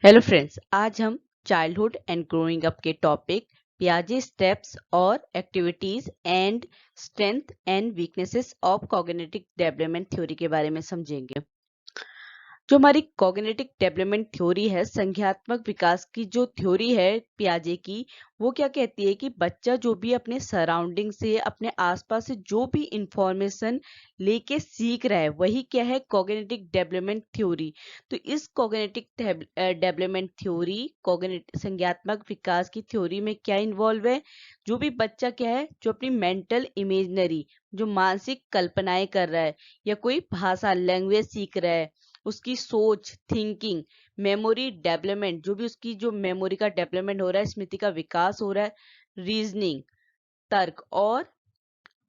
Hello friends, आज हम childhood and growing up के टॉपिक पियाजे स्टेप्स और activities and strength and weaknesses of cognitive development theory के बारे में समझेंगे। जो हमारी कॉग्निटिव डेवलपमेंट थ्योरी है, संज्ञानात्मक विकास की जो थ्योरी है पियाजे की, वो क्या कहती है कि बच्चा जो भी अपने सराउंडिंग से, अपने आसपास से जो भी इंफॉर्मेशन लेके सीख रहा है, वही क्या है कॉग्निटिव डेवलपमेंट थ्योरी। तो इस कॉग्निटिव डेवलपमेंट थ्योरी, कॉग्निटिव संज्ञानात्मक विकास की थ्योरी में क्या इन्वॉल्व है, जो भी बच्चा क्या है, जो अपनी मेंटल इमेजनरी, जो मानसिक कल्पनाएं कर रहा है या कोई भाषा लैंग्वेज सीख रहा है, उसकी सोच, थिंकिंग, मेमोरी डेवलपमेंट, जो भी उसकी जो मेमोरी का डेवलपमेंट हो रहा है, स्मृति का विकास हो रहा है, रीजनिंग, तर्क और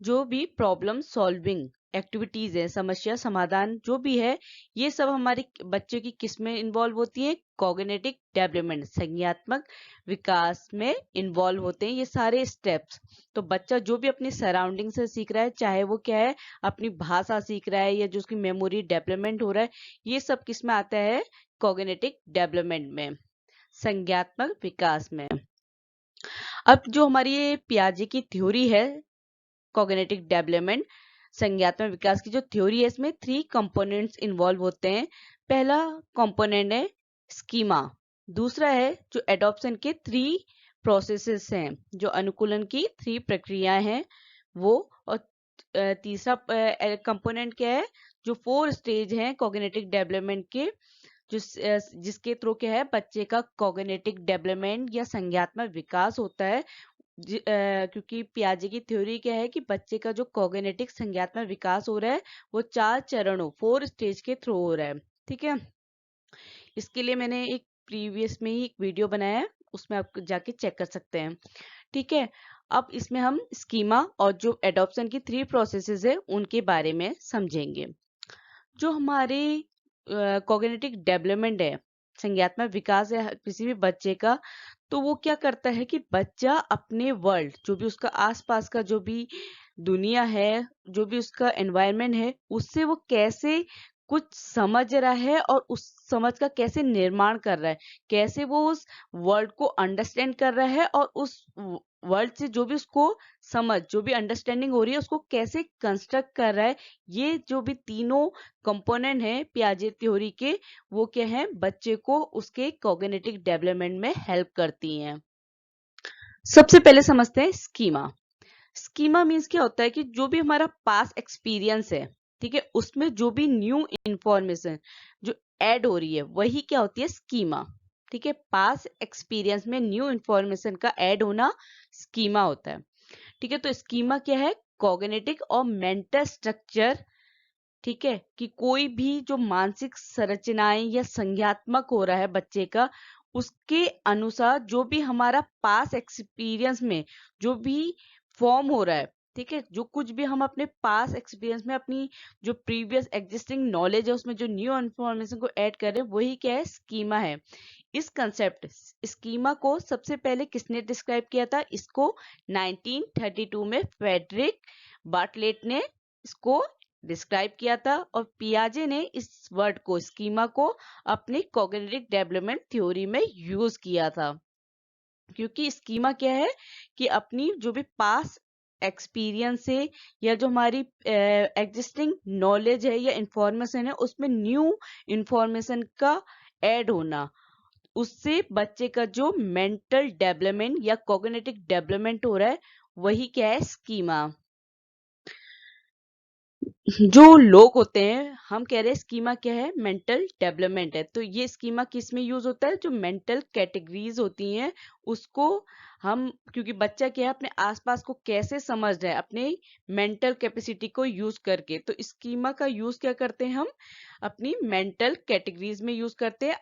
जो भी प्रॉब्लम सॉल्विंग एक्टिविटीज है, समस्या समाधान जो भी है, ये सब हमारे बच्चे की किस में इन्वॉल्व होती है, कॉग्निटिव डेवलपमेंट, संज्ञानात्मक विकास में इन्वॉल्व होते हैं ये सारे स्टेप्स। तो बच्चा जो भी अपनी सराउंडिंग से सीख रहा है, चाहे वो क्या है अपनी भाषा सीख रहा है या जो उसकी मेमोरी डेवलपमेंट हो रहा है, ये सब किस में आता है, कॉग्निटिव डेवलपमेंट में, संज्ञानात्मक विकास में। अब जो हमारी ये पियाजे की थ्योरी है, कॉग्निटिव डेवलपमेंट संज्ञानात्मक विकास की जो थ्योरी है, इसमें 3 कंपोनेंट्स इन्वॉल्व होते हैं। पहला कंपोनेंट है स्कीमा, दूसरा है जो एडॉप्शन के 3 प्रोसेसेस हैं, जो अनुकूलन की 3 प्रक्रियाएं हैं वो, और तीसरा कंपोनेंट क्या है, जो 4 स्टेज हैं कॉग्निटिव डेवलपमेंट के, जिसके थ्रू क्या है बच्चे का कॉग्निटिव डेवलपमेंट या संज्ञानात्मक विकास होता है। क्योंकि पियाजे की थ्योरी क्या है कि बच्चे का जो कॉग्निटिव संज्ञानात्मक विकास हो रहा है, वो 4 चरणों 4 स्टेज के थ्रू हो रहा है। ठीक है, इसके लिए मैंने एक प्रीवियस में ही एक वीडियो बनाया है, उसमें आप जाके चेक कर सकते हैं। ठीक है, अब इसमें हम स्कीमा और जो एडॉप्शन की 3 प्रोसेसेस है उनके बारे में समझेंगे। जो हमारे कॉग्निटिव डेवलपमेंट है, संज्ञानात्मक विकास है किसी भी बच्चे का, तो वो क्या करता है कि बच्चा अपने वर्ल्ड, जो भी उसका आसपास का जो भी दुनिया है, जो भी उसका एनवायरनमेंट है, उससे वो कैसे कुछ समझ रहा है और उस समझ का कैसे निर्माण कर रहा है, कैसे वो उस वर्ल्ड को अंडरस्टैंड कर रहा है और उस वर्ल्ड से जो भी उसको समझ, जो भी अंडरस्टैंडिंग हो रही है, उसको कैसे कंस्ट्रक्ट कर रहा है। ये जो भी तीनों कंपोनेंट हैं पियाजे थ्योरी के, वो क्या है बच्चे को उसके कॉग्निटिव डेवलपमेंट में हेल्प करती हैं। सबसे पहले समझते हैं स्कीमा। स्कीमा मीन्स क्या होता है कि जो भी हमारा पास एक्सपीरियंस है, ठीक है, उसमें जो भी न्यू इंफॉर्मेशन जो ऐड हो रही है, वही क्या होती है स्कीमा। ठीक है, पास एक्सपीरियंस में न्यू इंफॉर्मेशन का ऐड होना स्कीमा होता है। ठीक है, तो स्कीमा क्या है, कॉग्निटिव और मेंटल स्ट्रक्चर। ठीक है, कि कोई भी जो मानसिक संरचनाएं या संज्ञात्मक हो रहा है बच्चे का, उसके अनुसार जो भी हमारा पास एक्सपीरियंस में जो भी फॉर्म हो रहा है, ठीक है, जो कुछ भी हम अपने पास एक्सपीरियंस में अपनी जो प्रीवियस एग्जिस्टिंग नॉलेज है, उसमें जो न्यू इन्फॉर्मेशन को ऐड कर रहे हैं, वही क्या है स्कीमा है। इस कंसेप्ट स्कीमा को सबसे पहले किसने डिस्क्राइब किया था, इसको 1932 में फ्रेडरिक बार्टलेट ने इसको डिस्क्राइब किया था, और पियाजे ने इस वर्ड को, स्कीमा को, अपनी कॉग्निटिव डेवलपमेंट थ्योरी में यूज किया था। क्योंकि स्कीमा क्या है कि अपनी जो भी पास एक्सपीरियंस है या जो हमारी एग्जिस्टिंग नॉलेज है या इंफॉर्मेशन है, उसमें न्यू इंफॉर्मेशन का ऐड होना, उससे बच्चे का जो मेंटल डेवलपमेंट या कॉग्निटिव डेवलपमेंट हो रहा है, वही क्या है स्कीमा। जो लोग होते हैं, हम कह रहे हैं स्कीमा क्या है, मेंटल डेवलपमेंट है। तो ये स्कीमा किस में यूज होता है, जो मेंटल कैटेगरीज होती हैं उसको हम, क्योंकि बच्चा क्या है अपने आसपास को कैसे समझ रहा है अपने मेंटल कैपेसिटी को यूज करके, तो स्कीमा का यूज क्या करते हैं हम, अपनी मेंटल कैटेगरीज में यूज करते हैं,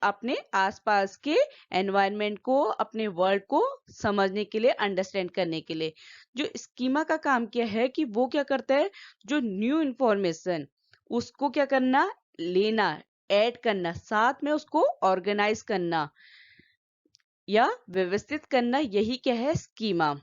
अपने आसपास के एनवायरनमेंट को, अपने वर्ल्ड को समझने के लिए, अंडरस्टैंड करने के लिए। जो स्कीमा का काम क्या है कि वो क्या करता है, जो न्यू इंफॉर्मेशन, उसको क्या करना, लेना, ऐड करना, साथ में उसको ऑर्गेनाइज करना या व्यवस्थित करना, यही क्या है स्कीमा।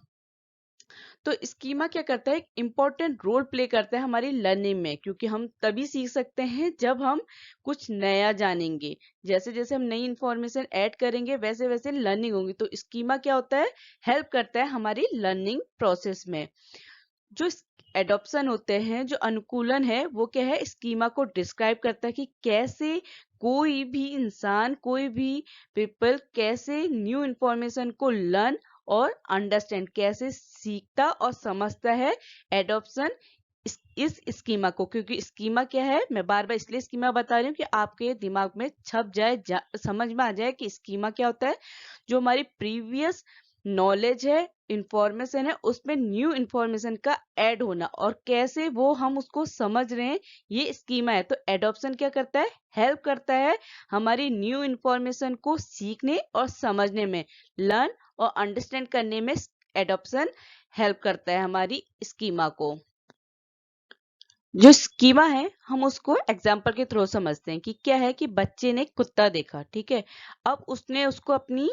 तो स्कीमा क्या करता है, एक इम्पोर्टेंट रोल प्ले करता है हमारी लर्निंग में, क्योंकि हम तभी सीख सकते हैं जब हम कुछ नया जानेंगे। जैसे जैसे हम नई इंफॉर्मेशन ऐड करेंगे वैसे वैसे लर्निंग होगी। तो स्कीमा क्या होता है, हेल्प करता है हमारी लर्निंग प्रोसेस में। जो एडॉप्शन होते हैं, जो अनुकूलन है, वो क्या है, स्कीमा को डिस्क्राइब करता है कि कैसे कोई भी इंसान, कोई भी पीपल कैसे न्यू इंफॉर्मेशन को लर्न और अंडरस्टैंड, कैसे सीखता और समझता है एडॉप्शन इस स्कीमा को। क्योंकि स्कीमा क्या है, मैं बार बार इसलिए स्कीमा बता रही हूँ कि आपके दिमाग में छप जाए, समझ में आ जाए कि स्कीमा क्या होता है। जो हमारी प्रीवियस नॉलेज है, इंफॉर्मेशन है, उसमें न्यू इंफॉर्मेशन का ऐड होना और कैसे वो हम उसको समझ रहे हैं, ये स्कीमा है। तो एडॉप्शन क्या करता है, हेल्प करता है हमारी न्यू इंफॉर्मेशन को सीखने और समझने में, लर्न और अंडरस्टैंड करने में एडॉप्शन हेल्प करता है हमारी स्कीमा को। जो स्कीमा है, हम उसको एग्जाम्पल के थ्रू समझते हैं कि क्या है कि बच्चे ने कुत्ता देखा, ठीक है। अब उसने उसको अपनी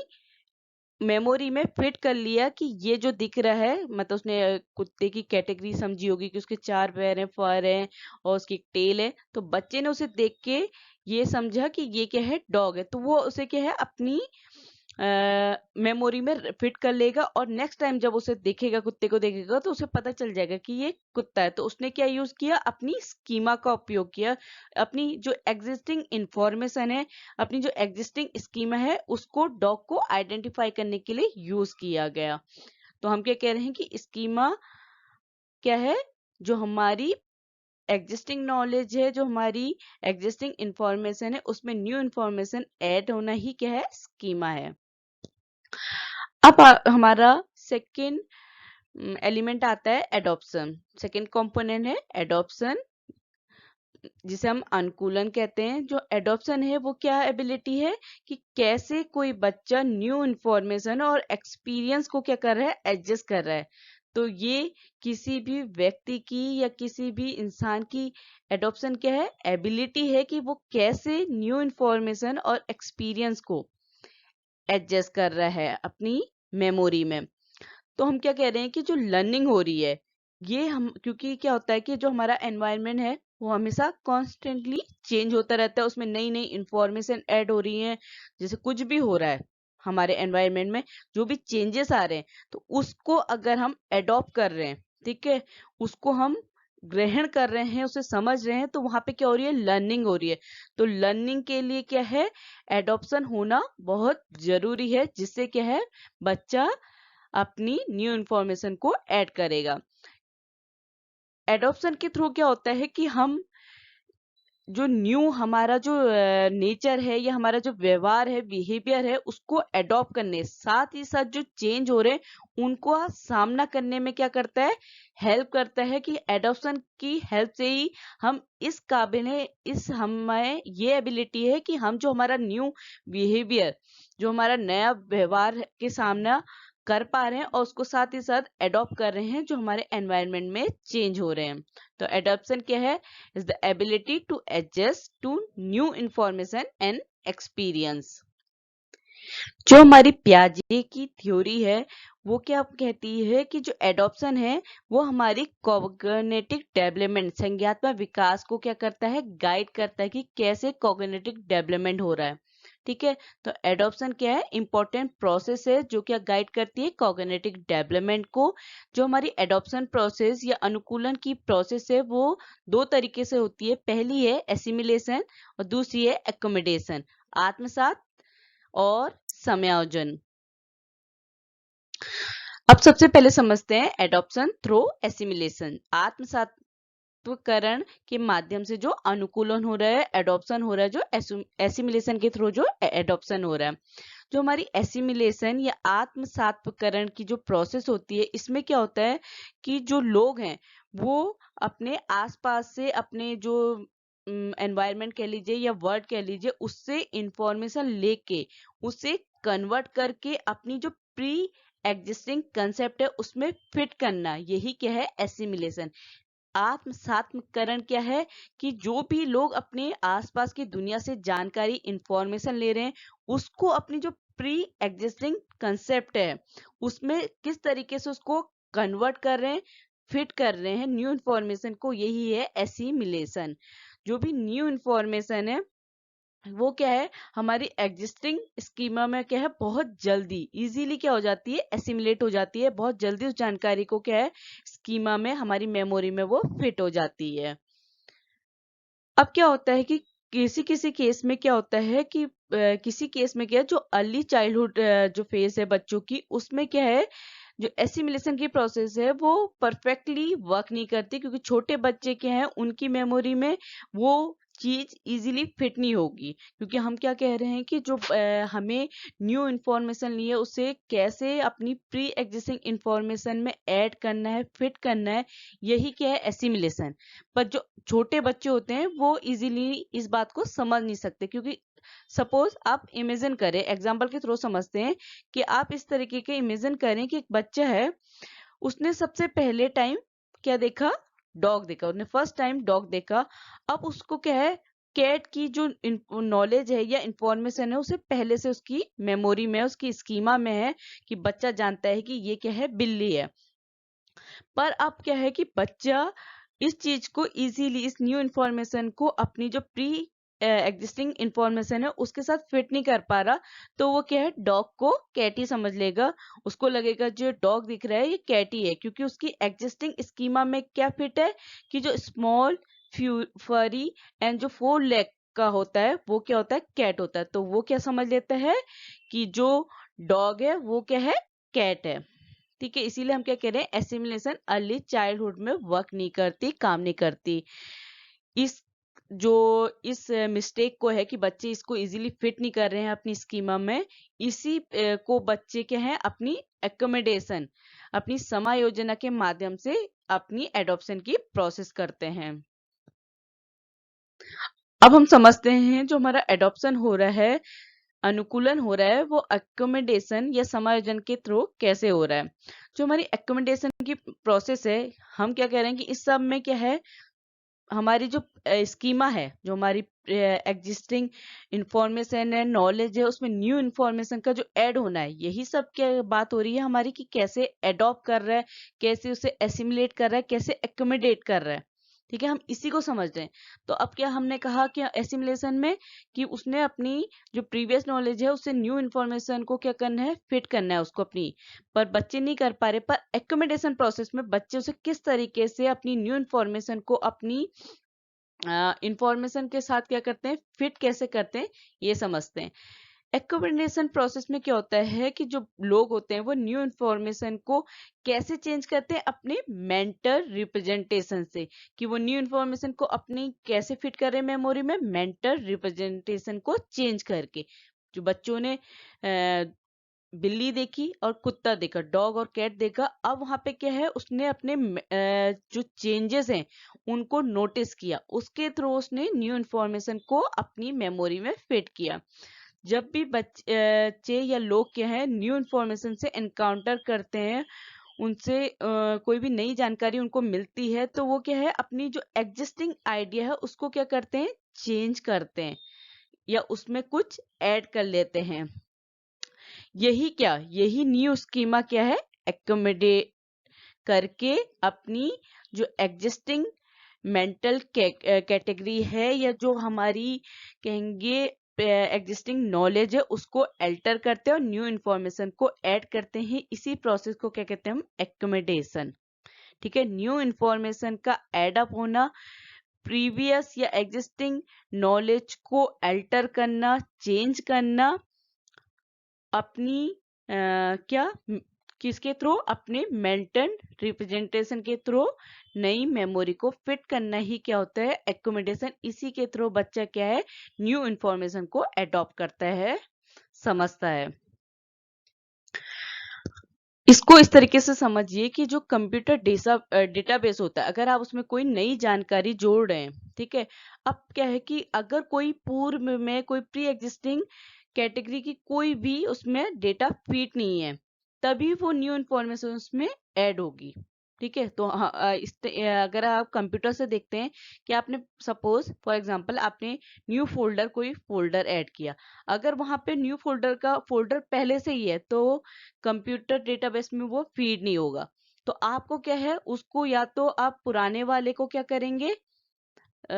मेमोरी में फिट कर लिया कि ये जो दिख रहा है, मतलब उसने कुत्ते की कैटेगरी समझी होगी कि उसके 4 पैर हैं, फर है और उसकी टेल है। तो बच्चे ने उसे देख के ये समझा कि ये क्या है, डॉग है। तो वो उसे क्या है, अपनी मेमोरी में फिट कर लेगा और नेक्स्ट टाइम जब उसे देखेगा, कुत्ते को देखेगा, तो उसे पता चल जाएगा कि ये कुत्ता है। तो उसने क्या यूज किया, अपनी स्कीमा का उपयोग किया। अपनी जो एग्जिस्टिंग इंफॉर्मेशन है, अपनी जो एग्जिस्टिंग स्कीमा है, उसको डॉग को आइडेंटिफाई करने के लिए यूज किया गया। तो हम क्या कह रहे हैं कि स्कीमा क्या है, जो हमारी एग्जिस्टिंग नॉलेज है, जो हमारी एग्जिस्टिंग इंफॉर्मेशन है, उसमें न्यू इंफॉर्मेशन ऐड होना ही क्या है, स्कीमा है। अब हमारा सेकेंड एलिमेंट आता है एडॉप्शन। सेकेंड कंपोनेंट है एडॉप्शन, जिसे हम अनुकूलन कहते हैं। जो एडॉप्शन है वो क्या एबिलिटी है कि कैसे कोई बच्चा न्यू इंफॉर्मेशन और एक्सपीरियंस को क्या कर रहा है, एडजस्ट कर रहा है। तो ये किसी भी व्यक्ति की या किसी भी इंसान की एडॉप्शन क्या है, एबिलिटी है कि वो कैसे न्यू इंफॉर्मेशन और एक्सपीरियंस को एडजस्ट कर रहा है अपनी मेमोरी में। तो हम क्या कह रहे हैं कि जो लर्निंग हो रही है, ये हम, क्योंकि क्या होता है कि जो हमारा एनवायरनमेंट है वो हमेशा कॉन्स्टेंटली चेंज होता रहता है, उसमें नई नई इंफॉर्मेशन ऐड हो रही है। जैसे कुछ भी हो रहा है हमारे एनवायरनमेंट में, जो भी चेंजेस आ रहे हैं, तो उसको अगर हम एडॉप्ट कर रहे हैं, ठीक है, उसको हम ग्रहण कर रहे हैं, उसे समझ रहे हैं, तो वहां पे क्या हो रही है, लर्निंग हो रही है। तो लर्निंग के लिए क्या है, एडॉप्शन होना बहुत जरूरी है, जिससे क्या है, बच्चा अपनी न्यू इंफॉर्मेशन को ऐड करेगा। एडॉप्शन के थ्रू क्या होता है कि हम जो न्यू हमारा जो नेचर है या हमारा जो व्यवहार है, बिहेवियर है, उसको एडॉप्ट करने, साथ ही साथ जो चेंज हो रहे हैं उनको सामना करने में क्या करता है, हेल्प करता है। कि एडॉप्शन की हेल्प से ही हम इस काबिल है, इस हमें ये एबिलिटी है कि हम जो हमारा न्यू बिहेवियर, जो हमारा नया व्यवहार के सामना कर पा रहे हैं और उसको साथ ही साथ एडॉप्ट कर रहे हैं जो हमारे एनवायरनमेंट में चेंज हो रहे हैं। तो एडॉप्शन क्या है, is the ability to adjust to new information and experience। जो हमारी पियाजे की थ्योरी है, वो क्या कहती है कि जो एडॉप्शन है वो हमारी कॉग्निटिव डेवलपमेंट, संज्ञानात्मक विकास को क्या करता है, गाइड करता है कि कैसे कॉग्निटिव डेवलपमेंट हो रहा है। ठीक है, तो एडॉप्शन क्या है, इंपॉर्टेंट प्रोसेस है जो क्या गाइड करती है कॉग्निटिव डेवलपमेंट को। जो हमारी एडॉप्शन प्रोसेस या अनुकूलन की प्रोसेस है वो दो तरीके से होती है। पहली है एसिमिलेशन और दूसरी है एकोमोडेशन, आत्मसात और समायोजन। अब सबसे पहले समझते हैं एडॉप्शन थ्रू एसिमिलेशन। आत्मसात्वकरण के माध्यम से जो अनुकूलन हो रहा है, एडॉप्शन हो रहा है, जो एसिमिलेशन के थ्रू जो एडॉप्शन हो रहा है। जो हमारी एसिमिलेशन या आत्मसात्वकरण की जो प्रोसेस होती है, इसमें क्या होता है कि जो लोग हैं वो अपने आसपास से, अपने जो एनवायरनमेंट कह लीजिए या वर्ड कह लीजिए, उससे इंफॉर्मेशन लेके उसे कन्वर्ट करके अपनी जो प्री एग्जिस्टिंग कंसेप्ट है उसमें फिट करना, यही क्या है, एसिमिलेशन। आत्मसात्मकरण क्या है कि जो भी लोग अपने आसपास की दुनिया से जानकारी, इंफॉर्मेशन ले रहे हैं, उसको अपनी जो प्री एग्जिस्टिंग कंसेप्ट है उसमें किस तरीके से उसको कन्वर्ट कर रहे हैं, फिट कर रहे हैं न्यू इन्फॉर्मेशन को, यही है एसिमिलेशन। जो भी न्यू इन्फॉर्मेशन है वो क्या है, हमारी एग्जिस्टिंग स्कीमा में क्या है, बहुत जल्दी इजीली क्या हो जाती है, एसिमिलेट हो जाती है, बहुत जल्दी उस जानकारी को क्या है, स्कीमा में, हमारी मेमोरी में वो फिट हो जाती है। अब क्या होता है कि किसी किसी केस में क्या होता है कि किसी केस में क्या है, जो अर्ली चाइल्डहुड जो फेज है बच्चों की, उसमें क्या है, जो एसिमिलेशन की प्रोसेस है वो परफेक्टली वर्क नहीं करती, क्योंकि छोटे बच्चे क्या हैं, उनकी मेमोरी में वो चीज इजीली फिट नहीं होगी। क्योंकि हम क्या कह रहे हैं कि जो हमें न्यू इंफॉर्मेशन ली है उसे कैसे अपनी प्री एग्जिस्टिंग इंफॉर्मेशन में ऐड करना है, फिट करना है, यही क्या है, एसिमिलेशन। पर जो छोटे बच्चे होते हैं वो इजीली इस बात को समझ नहीं सकते, क्योंकि सपोज आप इमेजिन करें, एग्जाम्पल के थ्रू समझते हैं कि आप इस तरीके के इमेजिन करें कि एक बच्चा है, उसने सबसे पहले टाइम क्या देखा, डॉग देखा, उसने फर्स्ट टाइम डॉग देखा। अब उसको क्या है, कैट की जो नॉलेज है या इंफॉर्मेशन है उसे पहले से उसकी मेमोरी में, उसकी स्कीमा में है, कि बच्चा जानता है कि ये क्या है, बिल्ली है। पर अब क्या है कि बच्चा इस चीज को इजीली, इस न्यू इन्फॉर्मेशन को अपनी जो प्री एग्जिस्टिंग इंफॉर्मेशन है उसके साथ फिट नहीं कर पा रहा, तो वो क्या है, डॉग को कैट ही समझ लेगा। उसको लगेगा जो डॉग दिख रहा है ये कैट ही है, क्योंकि उसकी एग्जिस्टिंग स्कीमा में क्या फिट है, कि जो स्मॉल फरी एंड जो 4 लेग का होता है वो क्या होता है, कैट होता है। तो वो क्या समझ लेता है कि जो डॉग है वो क्या है, कैट है। ठीक है, इसीलिए हम क्या कह रहे हैं, एसिमिलेशन अर्ली चाइल्डहुड में वर्क नहीं करती, काम नहीं करती। इस जो इस मिस्टेक को है कि बच्चे इसको इजीली फिट नहीं कर रहे हैं अपनी स्कीमा में, इसी को बच्चे क्या है, अपनी एकोमोडेशन, अपनी समायोजना के माध्यम से अपनी एडॉप्शन की प्रोसेस करते हैं। अब हम समझते हैं जो हमारा एडॉप्शन हो रहा है, अनुकूलन हो रहा है, वो अकोमोडेशन या समायोजन के थ्रू कैसे हो रहा है। जो हमारी अकोमोडेशन की प्रोसेस है, हम क्या कह रहे हैं कि इस सब में क्या है, हमारी जो स्कीमा है, जो हमारी एग्जिस्टिंग इंफॉर्मेशन है, नॉलेज है, उसमें न्यू इंफॉर्मेशन का जो ऐड होना है, यही सब क्या बात हो रही है हमारी, कि कैसे एडॉप्ट कर रहा है, कैसे उसे एसिमुलेट कर रहा है, कैसे एकोमोडेट कर रहा है। ठीक है, हम इसी को समझ रहे हैं। तो अब क्या हमने कहा कि एसिमुलेशन में कि उसने अपनी जो प्रीवियस नॉलेज है उससे न्यू इन्फॉर्मेशन को क्या करना है, फिट करना है उसको अपनी। पर बच्चे नहीं कर पा रहे, पर एकोमोडेशन प्रोसेस में बच्चे उसे किस तरीके से अपनी न्यू इन्फॉर्मेशन को अपनी इंफॉर्मेशन के साथ क्या करते हैं, फिट कैसे करते हैं, ये समझते हैं। एकोमोडेशन प्रोसेस में क्या होता है कि जो लोग होते हैं वो न्यू इन्फॉर्मेशन को कैसे चेंज करते हैं, अपने मेंटल रिप्रेजेंटेशन से, कि वो न्यू इन्फॉर्मेशन को अपनी कैसे फिट कर रहे हैं मेमोरी में, मेंटल रिप्रेजेंटेशन को चेंज करके। जो बच्चों ने बिल्ली देखी और कुत्ता देखा, डॉग और कैट देखा, अब वहां पे क्या है, उसने अपने जो चेंजेस हैं उनको नोटिस किया, उसके थ्रू उसने न्यू इन्फॉर्मेशन को अपनी मेमोरी में फिट किया। जब भी बच्चे या लोग क्या है, न्यू इन्फॉर्मेशन से एनकाउंटर करते हैं, उनसे कोई भी नई जानकारी उनको मिलती है, तो वो क्या है, अपनी जो एग्जिस्टिंग आइडिया है उसको क्या करते हैं, चेंज करते हैं, या उसमें कुछ ऐड कर लेते हैं। यही न्यू स्कीमा क्या है, एकोमोडेट करके अपनी जो एग्जिस्टिंग मेंटल कैटेगरी है, या जो हमारी कहेंगे एग्जिस्टिंग नॉलेज है, उसको अल्टर करते हैं और न्यू इन्फॉर्मेशन को ऐड करते हैं। इसी प्रोसेस को क्या कहते हैं, हम एकोमोडेशन। ठीक है, न्यू इन्फॉर्मेशन का एड अप होना, प्रीवियस या एग्जिस्टिंग नॉलेज को अल्टर करना, चेंज करना, अपनी क्या किसके थ्रू, अपने मेंटल रिप्रेजेंटेशन के थ्रू नई मेमोरी को फिट करना ही क्या होता है, एकोमोडेशन। इसी के थ्रू बच्चा क्या है, न्यू इंफॉर्मेशन को अडॉप्ट करता है, समझता है। इसको इस तरीके से समझिए कि जो कंप्यूटर डेटाबेस होता है, अगर आप उसमें कोई नई जानकारी जोड़ रहे हैं, ठीक है, अब क्या है कि अगर कोई पूर्व में कोई प्री एग्जिस्टिंग कैटेगरी की कोई भी उसमें डेटा फीड नहीं है, तभी वो न्यू इन्फॉर्मेशन उसमें ऐड होगी। ठीक है, तो हाँ, अगर आप कंप्यूटर से देखते हैं कि आपने सपोज फॉर एग्जांपल आपने न्यू फोल्डर, कोई फोल्डर ऐड किया, अगर वहां पे न्यू फोल्डर का फोल्डर पहले से ही है, तो कंप्यूटर डेटाबेस में वो फीड नहीं होगा। तो तो आपको क्या है, उसको या तो आप पुराने वाले को क्या करेंगे,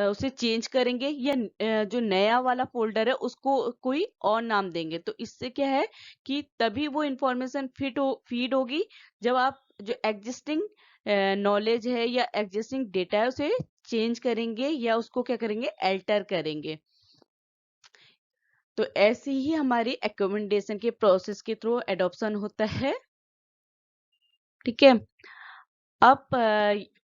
उसे चेंज करेंगे, या जो नया वाला फोल्डर है उसको कोई और नाम देंगे। तो इससे क्या है कि तभी वो इंफॉर्मेशन फीड होगी जब आप जो एग्जिस्टिंग नॉलेज है या एग्जिस्टिंग डेटा है उसे चेंज करेंगे या उसको क्या करेंगे, अल्टर करेंगे। तो ऐसे ही हमारी एकोमेंडेशन के प्रोसेस के थ्रू एडॉप्शन होता है। ठीक है। अब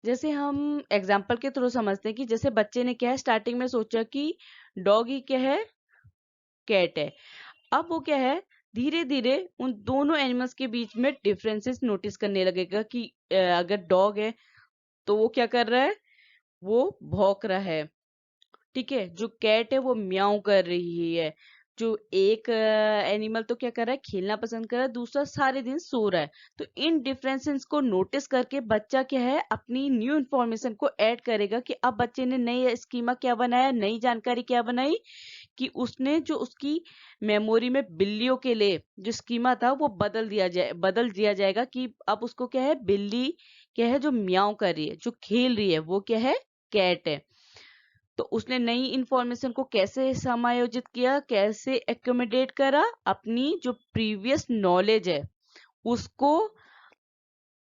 जैसे हम एग्जाम्पल के थ्रू समझते हैं कि जैसे बच्चे ने क्या है, स्टार्टिंग में सोचा कि डॉग ही क्या है, कैट है। अब वो क्या है, धीरे धीरे उन दोनों एनिमल्स के बीच में डिफरेंसेस नोटिस करने लगेगा कि अगर डॉग है तो वो क्या कर रहा है, वो भौंक रहा है। ठीक है। जो कैट है वो म्याऊं कर रही है। जो एक एनिमल तो क्या कर रहा है, खेलना पसंद कर रहा है, दूसरा सारे दिन सो रहा है। तो इन डिफरेंसेस को नोटिस करके बच्चा क्या है, अपनी न्यू इन्फॉर्मेशन को ऐड करेगा कि अब बच्चे ने नई स्कीमा क्या बनाया, नई जानकारी क्या बनाई कि उसने जो उसकी मेमोरी में बिल्लियों के लिए जो स्कीमा था वो बदल दिया जाएगा कि अब उसको क्या है, बिल्ली क्या है जो म्याऊं कर रही है, जो खेल रही है वो क्या है, कैट है। तो उसने नई इंफॉर्मेशन को कैसे समायोजित किया, कैसे एकोमोडेट करा, अपनी जो प्रीवियस नॉलेज है उसको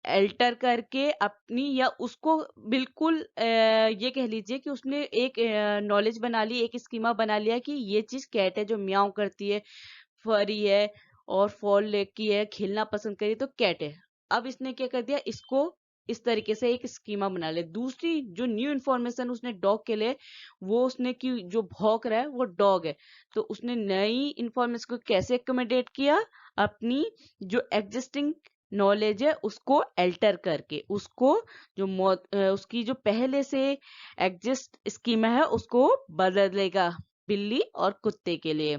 अल्टर करके अपनी, या उसको बिल्कुल ये कह लीजिए कि उसने एक नॉलेज बना ली, एक स्कीमा बना लिया कि ये चीज कैट है जो म्याऊं करती है, फरी है और फॉल की है, खेलना पसंद करी, तो कैट है। अब इसने क्या कर दिया, इसको इस तरीके से एक स्कीमा बना ले। दूसरी जो न्यू इन्फॉर्मेशन उसने डॉग के लिए, वो उसने कि जो भौंक रहा है वो डॉग है, तो उसने नई इन्फॉर्मेशन को कैसे अकोमोडेट किया, अपनी जो एग्जिस्टिंग नॉलेज है उसको अल्टर करके, उसको जो उसकी जो पहले से एग्जिस्ट स्कीमा है उसको बदलेगा बिल्ली और कुत्ते के लिए।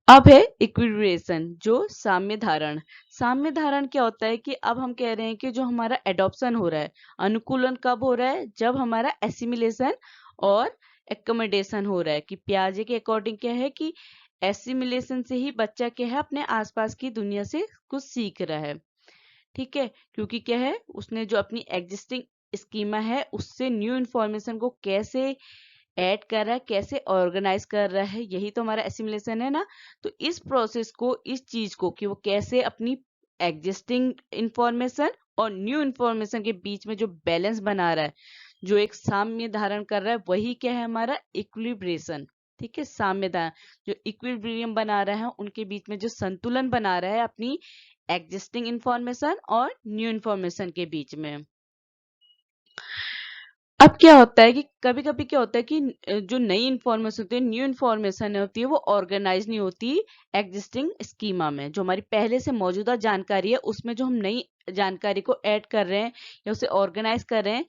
अब है इक्विलिब्रेशन, जो साम्य धारण। साम्य धारण क्या होता है कि अब हम कह रहे हैं कि जो हमारा एडॉप्शन हो रहा है, अनुकूलन कब हो रहा है, जब हमारा एसिमिलेशन और एकोमोडेशन हो रहा है। कि पियाजे के अकॉर्डिंग क्या है कि एसिमिलेशन से ही बच्चा क्या है, अपने आसपास की दुनिया से कुछ सीख रहा है। ठीक है। क्योंकि क्या है, उसने जो अपनी एग्जिस्टिंग स्कीमा है उससे न्यू इन्फॉर्मेशन को कैसे ऐड कर रहा है, कैसे ऑर्गेनाइज कर रहा है, यही तो हमारा एसिमुलेशन है ना। तो इस प्रोसेस को, इस चीज को कि वो कैसे अपनी एग्जिस्टिंग इंफॉर्मेशन और न्यू इन्फॉर्मेशन के बीच में जो बैलेंस बना रहा है, जो एक साम्य धारण कर रहा है, वही क्या है, हमारा इक्विलिब्रेशन। ठीक है। साम्य धारण, जो इक्विलिब्रियम बना रहा है, उनके बीच में जो संतुलन बना रहा है अपनी एग्जिस्टिंग इंफॉर्मेशन और न्यू इन्फॉर्मेशन के बीच में। अब क्या होता है कि कभी कभी क्या होता है कि जो नई इंफॉर्मेशन होती है, न्यू इंफॉर्मेशन होती है, वो ऑर्गेनाइज नहीं होती एग्जिस्टिंग स्कीमा में। जो हमारी पहले से मौजूदा जानकारी है उसमें जो हम नई जानकारी को ऐड कर रहे हैं या उसे ऑर्गेनाइज कर रहे हैं,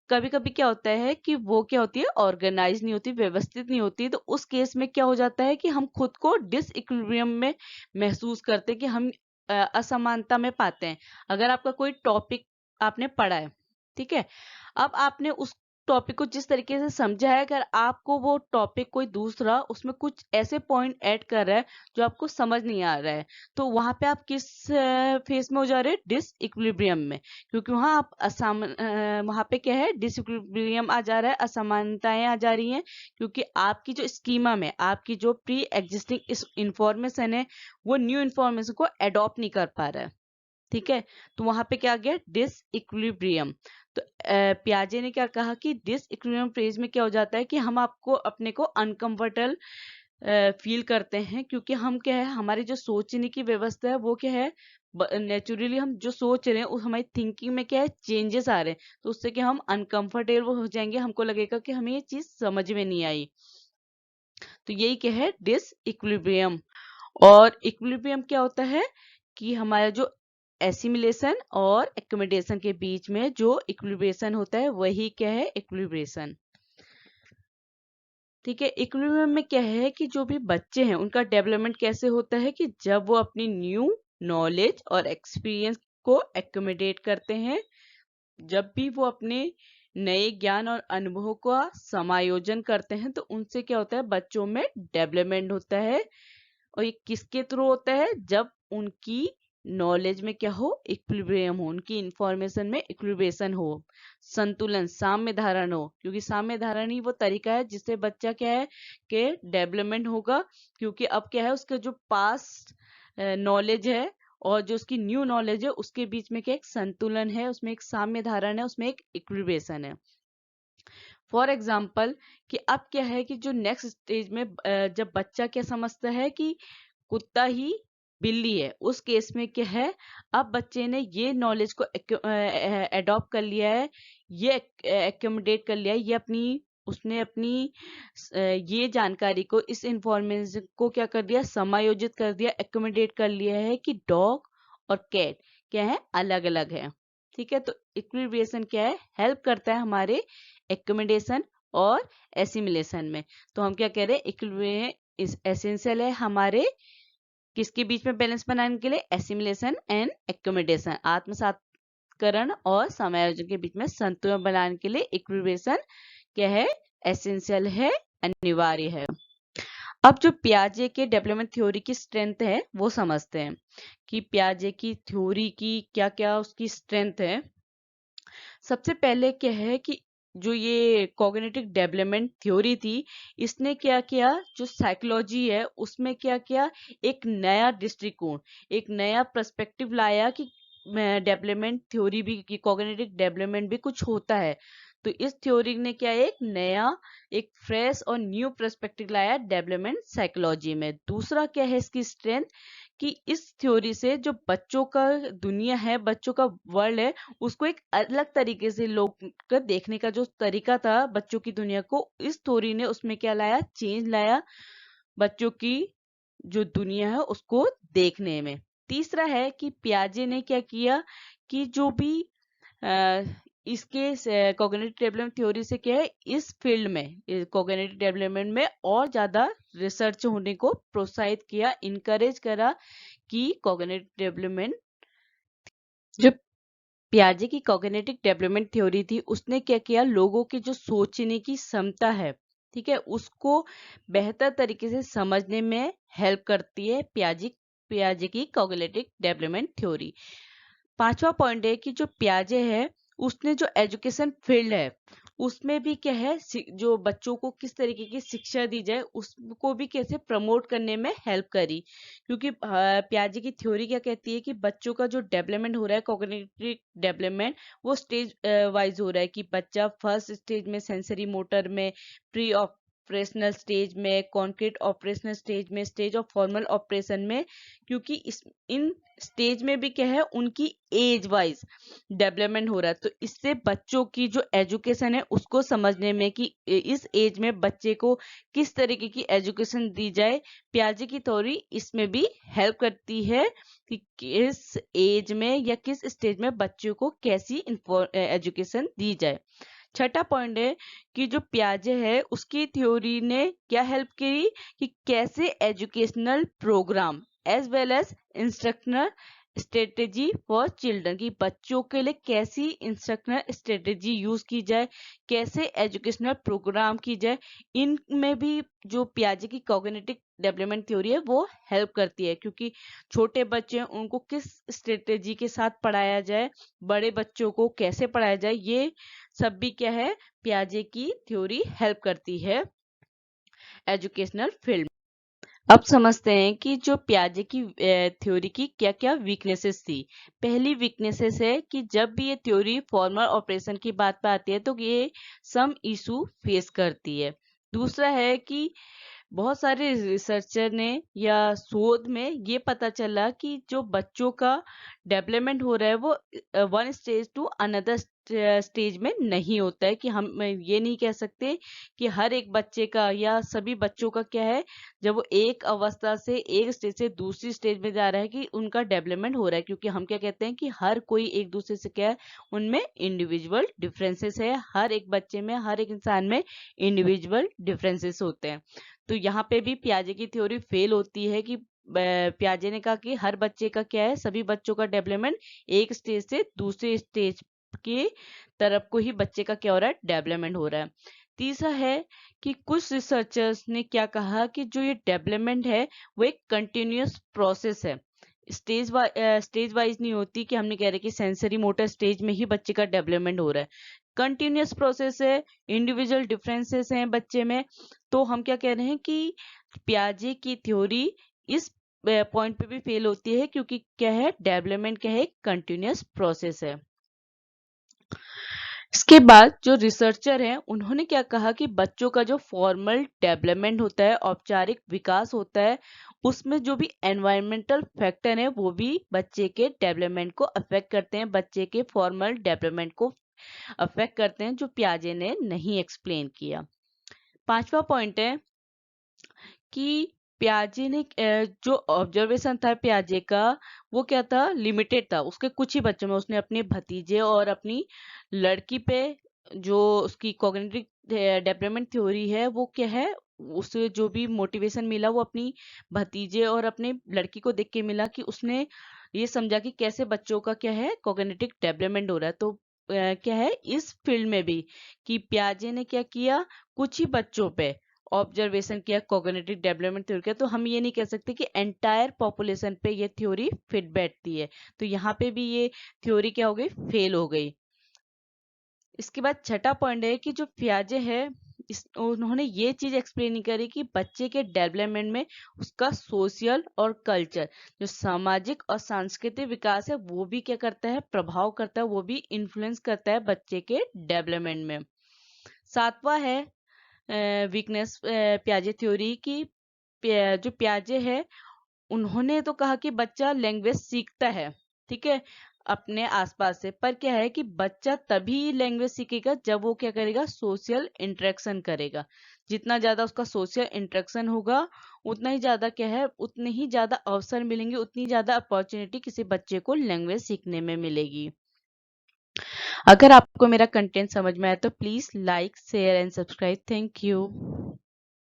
कभी कभी क्या होता है कि वो क्या होती है, ऑर्गेनाइज नहीं होती, व्यवस्थित नहीं होती। तो उस केस में क्या हो जाता है कि हम खुद को डिसइक्विलिब्रियम में महसूस करते हैं, कि हम असमानता में पाते हैं। अगर आपका कोई टॉपिक आपने पढ़ा है, ठीक है, अब आपने उस टॉपिक को जिस तरीके से समझा है, अगर आपको वो टॉपिक कोई दूसरा उसमें कुछ ऐसे पॉइंट ऐड कर रहा है जो आपको समझ नहीं आ रहा है, तो वहां पे आप किस फेस में हो जा रहे हैं, डिस इक्विलिब्रियम में। क्योंकि वहां आप वहां पे क्या है, डिसइक्विलिब्रियम आ जा रहा है, असमानताएं आ जा रही हैं। क्योंकि आपकी जो स्कीमा में आपकी जो प्री एग्जिस्टिंग इंफॉर्मेशन है वो न्यू इन्फॉर्मेशन को अडॉप्ट नहीं कर पा रहा है। ठीक है। तो वहां पे क्या आ गया, डिस इक्विलिब्रियम। तो पियाजे ने क्या कहा कि डिस इक्विलिब्रियम फेज में क्या हो जाता है कि हम आपको अपने को अनकंफर्टेबल फील करते हैं। क्योंकि हम क्या है, हमारी जो सोचने की व्यवस्था है वो क्या है, नेचुरली हम जो सोच रहे हैं उस हमारी थिंकिंग में क्या है, चेंजेस आ रहे हैं। तो उससे क्या हम अनकंफर्टेबल हो जाएंगे, हमको लगेगा कि हमें ये चीज समझ में नहीं आई। तो यही क्या है, डिस इक्विलिब्रियम। और इक्विलिब्रियम क्या होता है कि हमारा जो एसिमिलेशन और एकोमोडेशन के बीच में जो इक्विलिब्रेशन होता है वही क्या है, इक्विलिब्रेशन। ठीक है। इक्विलिब्रियम में क्या है कि जो भी बच्चे हैं उनका डेवलपमेंट कैसे होता है कि जब वो अपनी न्यू नॉलेज और एक्सपीरियंस को एकोमोडेट करते हैं, जब भी वो अपने नए ज्ञान और अनुभवों का समायोजन करते हैं, तो उनसे क्या होता है, बच्चों में डेवलपमेंट होता है। और ये किसके थ्रू होता है, जब उनकी नॉलेज में क्या हो, इक्विलिब्रियम हो, उनकी इंफॉर्मेशन में इक्विलिब्रेशन हो, संतुलन, साम्य धारण हो, क्योंकि साम्य धारण ही वो तरीका है जिससे बच्चा क्या है कि डेवलपमेंट होगा, क्योंकि अब क्या है उसका जो पास्ट नॉलेज है और जो उसकी न्यू नॉलेज है उसके बीच में क्या एक संतुलन है, उसमें एक साम्य धारण है, उसमें एक इक्विलिब्रेशन है। फॉर एग्जाम्पल कि अब क्या है कि जो नेक्स्ट स्टेज में जब बच्चा क्या समझता है कि कुत्ता ही बिल्ली है, उस केस में क्या है, अब बच्चे ने ये नॉलेज को एडॉप्ट कर लिया है, ये एक्योमोडेट कर लिया है, ये अपनी उसने अपनी ये जानकारी को, इस इंफॉर्मेशन को क्या कर दिया, समायोजित कर दिया, एक्योमोडेट कर लिया है कि डॉग और कैट क्या है, अलग अलग है। ठीक है, तो इक्विलिब्रेशन क्या है, हेल्प करता है हमारे एक्योमोडेशन और एसिमिलेशन में। तो हम क्या कह रहे हैं, इक्विलिब्रेशन एसेंशियल है हमारे किसके बीच में बैलेंस बनाने के लिए, एसिमिलेशन एंड एक्कोमोडेशन, आत्मसातकरण और समायोजन के बीच में संतुलन बनाने के लिए इक्विलिब्रेशन क्या है, एसेंशियल है, अनिवार्य है। अब जो पियाजे के डेवलपमेंट थ्योरी की स्ट्रेंथ है वो समझते हैं कि पियाजे की थ्योरी की क्या क्या उसकी स्ट्रेंथ है। सबसे पहले क्या है कि जो ये कॉग्निटिव डेवलपमेंट थ्योरी थी, इसने क्या किया, जो साइकोलॉजी है उसमें क्या किया, एक नया दृष्टिकोण, एक नया पर्सपेक्टिव लाया कि डेवलपमेंट थ्योरी भी, कि कॉग्निटिव डेवलपमेंट भी कुछ होता है। तो इस थ्योरी ने क्या एक नया, एक फ्रेश और न्यू पर्सपेक्टिव लाया डेवलपमेंट साइकोलॉजी में। दूसरा क्या है इसकी स्ट्रेंथ, कि इस थ्योरी से जो बच्चों का दुनिया है, बच्चों का वर्ल्ड है, उसको एक अलग तरीके से लोग का देखने का जो तरीका था बच्चों की दुनिया को, इस थ्योरी ने उसमें क्या लाया, चेंज लाया बच्चों की जो दुनिया है उसको देखने में। तीसरा है कि पियाजे ने क्या किया कि जो भी अ, इसके कॉग्निटिव डेवलपमेंट थ्योरी से क्या है, इस फील्ड में कॉग्निटिव डेवलपमेंट में और ज्यादा रिसर्च होने को प्रोत्साहित किया, इनकरेज करा कि कॉग्निटिव डेवलपमेंट, जो पियाजे की कॉग्निटिव डेवलपमेंट थ्योरी थी, उसने क्या किया, लोगों की जो सोचने की क्षमता है, ठीक है, उसको बेहतर तरीके से समझने में हेल्प करती है पियाजे की कॉग्निटिव डेवलपमेंट थ्योरी। पांचवा पॉइंट है कि जो पियाजे है उसने जो एजुकेशन फील्ड है उसमें भी क्या है, जो बच्चों को किस तरीके की शिक्षा दी जाए उसको भी कैसे प्रमोट करने में हेल्प करी, क्योंकि पियाजे की थ्योरी क्या कहती है कि बच्चों का जो डेवलपमेंट हो रहा है, कॉग्निटिव डेवलपमेंट, वो स्टेज वाइज हो रहा है, कि बच्चा फर्स्ट स्टेज में सेंसरी मोटर में, प्री ऑपरेशनल स्टेज में, कॉन्क्रीट ऑपरेशनल स्टेज में, स्टेज ऑफ फॉर्मल ऑपरेशन में, क्योंकि इन स्टेज में भी क्या है, उनकी एज वाइज डेवलपमेंट हो रहा है। तो इससे बच्चों की जो एजुकेशन है उसको समझने में, कि इस एज में बच्चे को किस तरीके की एजुकेशन दी जाए, पियाजे की थ्योरी इसमें भी हेल्प करती है कि किस एज में या किस स्टेज में बच्चों को कैसी एजुकेशन दी जाए। छठा पॉइंट है कि जो पियाजे है उसकी थ्योरी ने क्या हेल्प की, कि कैसे educational program as well as instructional strategy for children, की बच्चों के लिए कैसी इंस्ट्रक्शनल स्ट्रेटेजी यूज की जाए, कैसे एजुकेशनल प्रोग्राम की जाए, इनमें भी जो पियाजे की कॉग्निटिव डेवलपमेंट थ्योरी है वो हेल्प करती है, क्योंकि छोटे बच्चे हैं उनको किस स्ट्रेटेजी के साथ पढ़ाया जाए, बड़े बच्चों को कैसे पढ़ाया जाए, ये सब भी क्या है, पियाजे की थ्योरी हेल्प करती है एजुकेशनल फील्ड। अब समझते हैं कि जो पियाजे की थ्योरी की क्या क्या वीकनेसेस थी। पहली वीकनेसेस है कि जब भी ये थ्योरी फॉर्मल ऑपरेशन की बात पर आती है तो ये सम इशू फेस करती है। दूसरा है कि बहुत सारे रिसर्चर ने या शोध में ये पता चला कि जो बच्चों का डेवलपमेंट हो रहा है वो one stage to another stage में नहीं होता है, कि हम ये नहीं कह सकते कि हर एक बच्चे का या सभी बच्चों का क्या है, जब वो एक अवस्था से एक स्टेज से दूसरी स्टेज में जा रहा है कि उनका डेवलपमेंट हो रहा है, क्योंकि हम क्या कहते हैं कि हर कोई एक दूसरे से क्या है, उनमें इंडिविजुअल डिफरेंसेस है, हर एक बच्चे में, हर एक इंसान में इंडिविजुअल डिफरेंसेस होते हैं। तो यहाँ पे भी पियाजे की थ्योरी फेल होती है कि पियाजे ने कहा कि हर बच्चे का क्या है, सभी बच्चों का डेवलपमेंट एक स्टेज से दूसरे स्टेज की तरफ को ही बच्चे का क्या हो रहा है, डेवलपमेंट हो रहा है। तीसरा है कि कुछ रिसर्चर्स ने क्या कहा कि जो ये डेवलपमेंट है वो एक कंटिन्यूअस प्रोसेस है, स्टेज वाइज नहीं होती कि हमने कह रहे कि सेंसरी मोटर स्टेज में ही बच्चे का डेवलपमेंट हो रहा है, कंटिन्यूअस प्रोसेस है, इंडिविजुअल डिफरेंसेस हैं बच्चे में। तो हम क्या कह रहे हैं कि पियाजे की थ्योरी इस पॉइंट पे भी फेल होती है, क्योंकि क्या है, डेवलपमेंट क्या है, कंटिन्यूअस प्रोसेस है। इसके बाद जो रिसर्चर हैं उन्होंने क्या कहा कि बच्चों का जो फॉर्मल डेवलपमेंट होता है, औपचारिक विकास होता है, उसमें जो भी एनवायरमेंटल फैक्टर हैं वो भी बच्चे के डेवलपमेंट को अफेक्ट करते हैं, बच्चे के फॉर्मल डेवलपमेंट को अफेक्ट करते हैं, जो पियाजे ने नहीं एक्सप्लेन किया। 5वां पॉइंट है कि पियाजे ने जो ऑब्जर्वेशन था पियाजे का, वो क्या था, लिमिटेड था। उसके कुछ ही बच्चों में उसने अपने भतीजे और अपनी लड़की पे जो उसकी कॉग्निटिव डेवलपमेंट थ्योरी है वो क्या है, उसे जो भी मोटिवेशन मिला वो अपनी भतीजे और अपने लड़की को देख के मिला, कि उसने ये समझा कि कैसे बच्चों का क्या है, कॉग्निटिव डेवलपमेंट हो रहा है। तो क्या है इस फील्ड में भी कि पियाजे ने क्या किया, कुछ ही बच्चों पे ऑब्जर्वेशन किया, कॉग्निटिव डेवलपमेंट थ्योरी किया। तो हम ये नहीं कह सकते कि एंटायर पॉपुलेशन पे ये थ्योरी फिट बैठती है। तो यहाँ पे भी ये थ्योरी क्या हो गई, फेल हो गई। इसके बाद छठा पॉइंट है कि जो पियाजे है उन्होंने ये चीज एक्सप्लेन नहीं करी कि बच्चे के डेवलपमेंट में उसका सोशल और कल्चर, जो सामाजिक और सांस्कृतिक विकास है वो भी क्या करता है, प्रभाव करता है, वो भी इन्फ्लुएंस करता है बच्चे के डेवलपमेंट में। 7वां है वीकनेस पियाजे थ्योरी की, जो पियाजे है उन्होंने तो कहा कि बच्चा लैंग्वेज सीखता है, ठीक है, अपने आसपास से, पर क्या है कि बच्चा तभी लैंग्वेज सीखेगा जब वो क्या करेगा, सोशल इंटरेक्शन करेगा। जितना ज्यादा उसका सोशल इंटरेक्शन होगा उतना ही ज्यादा क्या है, उतने ही ज्यादा अवसर मिलेंगे, उतनी ज्यादा अपॉर्चुनिटी किसी बच्चे को लैंग्वेज सीखने में मिलेगी। अगर आपको मेरा कंटेंट समझ में आया तो please like share and subscribe. Thank you.